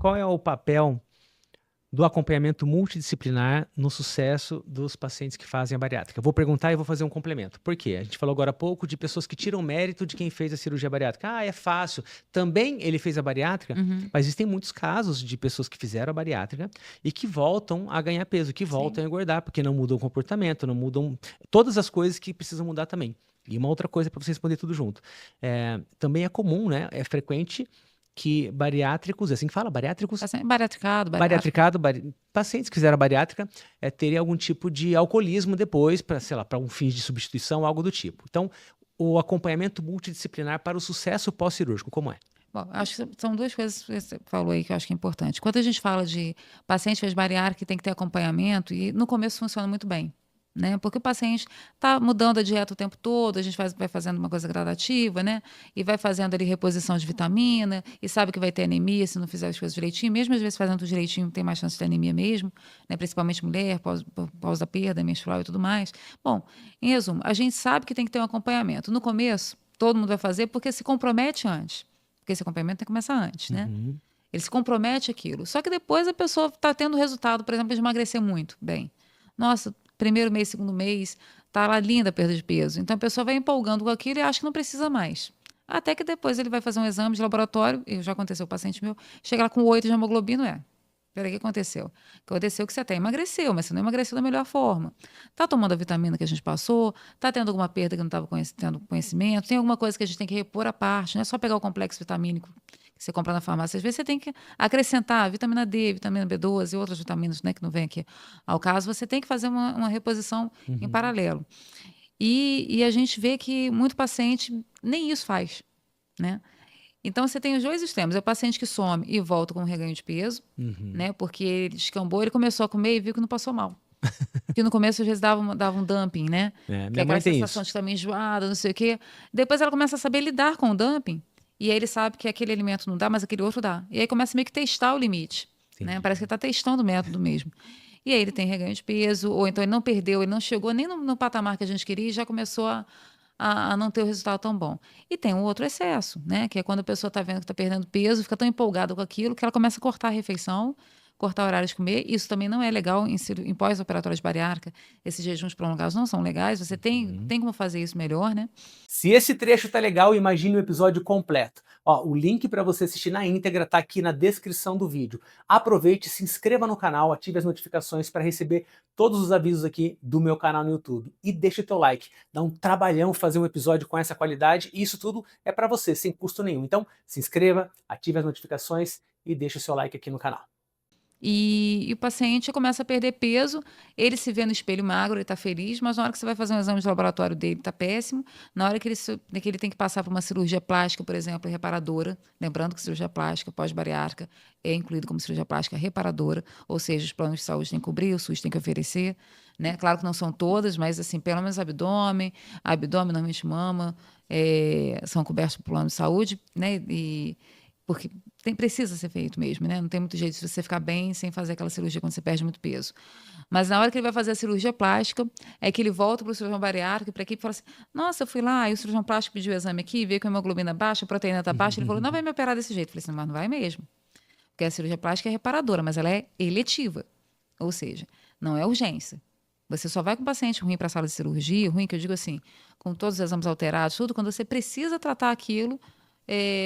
qual é o papel do acompanhamento multidisciplinar no sucesso dos pacientes que fazem a bariátrica? Vou perguntar e vou fazer um complemento. Por quê? A gente falou agora há pouco de pessoas que tiram mérito de quem fez a cirurgia bariátrica. Ah, é fácil. Também ele fez a bariátrica, Uhum. mas existem muitos casos de pessoas que fizeram a bariátrica e que voltam a ganhar peso, que Sim. voltam a engordar, porque não mudam o comportamento, não mudam todas as coisas que precisam mudar também. E uma outra coisa para você responder tudo junto. Também é comum, né? É frequente que bariátricos, é assim que fala, bariátricos, Paciente bariatricado, bariátrico. bariatricado, pacientes que fizeram a bariátrica terem algum tipo de alcoolismo depois, para, sei lá, para um fim de substituição, algo do tipo. Então, o acompanhamento multidisciplinar para o sucesso pós-cirúrgico, como é? Bom, acho que são duas coisas que você falou aí que eu acho que é importante. Quando a gente fala de paciente que fez bariátrica que tem que ter acompanhamento, e no começo funciona muito bem, né? Porque o paciente está mudando a dieta o tempo todo, a gente vai fazendo uma coisa gradativa, né? E vai fazendo ali reposição de vitamina, e sabe que vai ter anemia se não fizer as coisas direitinho. Mesmo às vezes fazendo tudo direitinho, tem mais chance de anemia mesmo, né? Principalmente mulher, pós da perda menstrual e tudo mais. Bom, em resumo, a gente sabe que tem que ter um acompanhamento. No começo, todo mundo vai fazer porque se compromete antes. Porque esse acompanhamento tem que começar antes, né? Uhum. Ele se compromete aquilo. Só que depois a pessoa está tendo resultado, por exemplo, de emagrecer muito. Bem, nossa, primeiro mês, segundo mês, tá lá linda a perda de peso. Então a pessoa vai empolgando com aquilo e acha que não precisa mais. Até que depois ele vai fazer um exame de laboratório, e já aconteceu, o paciente meu, chega lá com 8 de hemoglobina, peraí, o que aconteceu? Aconteceu que você até emagreceu, mas você não emagreceu da melhor forma. Tá tomando a vitamina que a gente passou? Tá tendo alguma perda que não estava tendo conhecimento? Tem alguma coisa que a gente tem que repor à parte? Não é só pegar o complexo vitamínico que você compra na farmácia. Às vezes você tem que acrescentar vitamina D, vitamina B12 e outras vitaminas, né, que não vem aqui ao caso. Você tem que fazer uma reposição em Uhum. paralelo. E a gente vê que muito paciente nem isso faz, né? Então, você tem os dois extremos. É o paciente que some e volta com um reganho de peso, Uhum. né? Porque ele descambou, ele começou a comer e viu que não passou mal. Porque no começo, às vezes, dava um dumping, né? Que é Minha aquela mãe tem sensação isso. de estar meio enjoada, não sei o quê. Depois ela começa a saber lidar com o dumping. E aí ele sabe que aquele alimento não dá, mas aquele outro dá. E aí começa meio que testar o limite, né? Entendi. Parece que ele está testando o método mesmo. E aí ele tem reganho de peso, ou então ele não perdeu, ele não chegou nem no patamar que a gente queria e já começou a não ter o resultado tão bom. E tem um outro excesso, né? Que é quando a pessoa está vendo que está perdendo peso, fica tão empolgada com aquilo que ela começa a cortar a refeição, cortar o horário de comer. Isso também não é legal em pós-operatório de bariátrica. Esses jejuns prolongados não são legais. Você Uhum. tem como fazer isso melhor, né? Se esse trecho tá legal, imagine o episódio completo. Ó, o link para você assistir na íntegra tá aqui na descrição do vídeo. Aproveite, se inscreva no canal, ative as notificações para receber todos os avisos aqui do meu canal no YouTube. E deixa o teu like. Dá um trabalhão fazer um episódio com essa qualidade e isso tudo é para você, sem custo nenhum. Então, se inscreva, ative as notificações e deixa o seu like aqui no canal. E o paciente começa a perder peso, ele se vê no espelho magro, ele está feliz, mas na hora que você vai fazer um exame de laboratório dele, está péssimo. Na hora que ele tem que passar por uma cirurgia plástica, por exemplo, reparadora, lembrando que cirurgia plástica pós-bariátrica é incluído como cirurgia plástica reparadora, ou seja, os planos de saúde têm que cobrir, o SUS tem que oferecer, né? Claro que não são todas, mas assim, pelo menos abdômen, normalmente mama, são cobertos pelo plano de saúde, né? Porque precisa ser feito mesmo, né? Não tem muito jeito de você ficar bem sem fazer aquela cirurgia quando você perde muito peso. Mas na hora que ele vai fazer a cirurgia plástica, é que ele volta para o cirurgião bariátrico, para a equipe e fala assim: nossa, eu fui lá, e o cirurgião plástico pediu o exame aqui, veio com a hemoglobina baixa, a proteína está baixa. Ele falou: não vai me operar desse jeito. Eu falei assim: mas não vai mesmo. Porque a cirurgia plástica é reparadora, mas ela é eletiva. Ou seja, não é urgência. Você só vai com o paciente ruim para a sala de cirurgia, ruim que eu digo assim, com todos os exames alterados, tudo, quando você precisa tratar aquilo,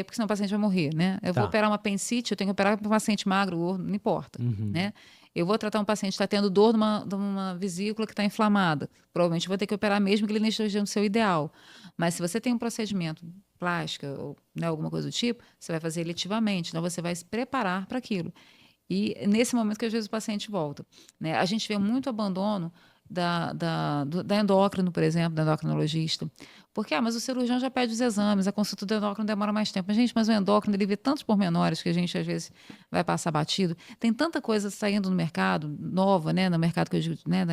porque senão o paciente vai morrer, né? Eu vou Tá. operar uma apendicite, eu tenho que operar para um paciente magro, gordo, não importa, Uhum. né? Eu vou tratar um paciente que está tendo dor de uma vesícula que está inflamada. Provavelmente eu vou ter que operar mesmo que ele não esteja no seu ideal. Mas se você tem um procedimento plástica ou, né, alguma coisa do tipo, você vai fazer eletivamente. Então você vai se preparar para aquilo. E nesse momento que às vezes o paciente volta, né? A gente vê muito abandono da endócrino, por exemplo, da endocrinologista. Porque, mas o cirurgião já pede os exames, a consulta do endócrino demora mais tempo. Mas, gente, mas o endócrino, ele vê tantos pormenores que a gente, às vezes, vai passar batido. Tem tanta coisa saindo no mercado, nova, né? No mercado que eu digo, né?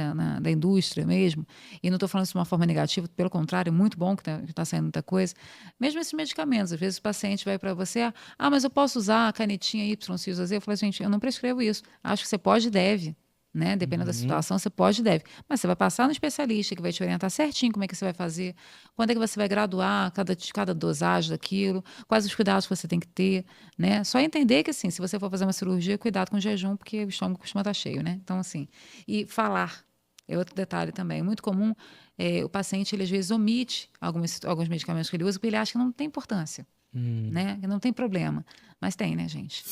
Da indústria mesmo. E não estou falando isso de uma forma negativa, pelo contrário, é muito bom que está saindo muita coisa. Mesmo esses medicamentos, às vezes o paciente vai para você, mas eu posso usar a canetinha Y, C, Z. Eu falo, gente, eu não prescrevo isso. Acho que você pode e deve. né? Dependendo da situação, você pode e deve. Mas você vai passar no especialista que vai te orientar certinho como é que você vai fazer, quando é que você vai graduar cada dosagem daquilo, quais os cuidados que você tem que ter, né? Só entender que, assim, se você for fazer uma cirurgia, cuidado com o jejum, porque o estômago costuma estar cheio, né? Então, assim, e falar é outro detalhe também. Muito comum, o paciente, ele às vezes omite alguns medicamentos que ele usa, porque ele acha que não tem importância, né? Que não tem problema. Mas tem, né, gente?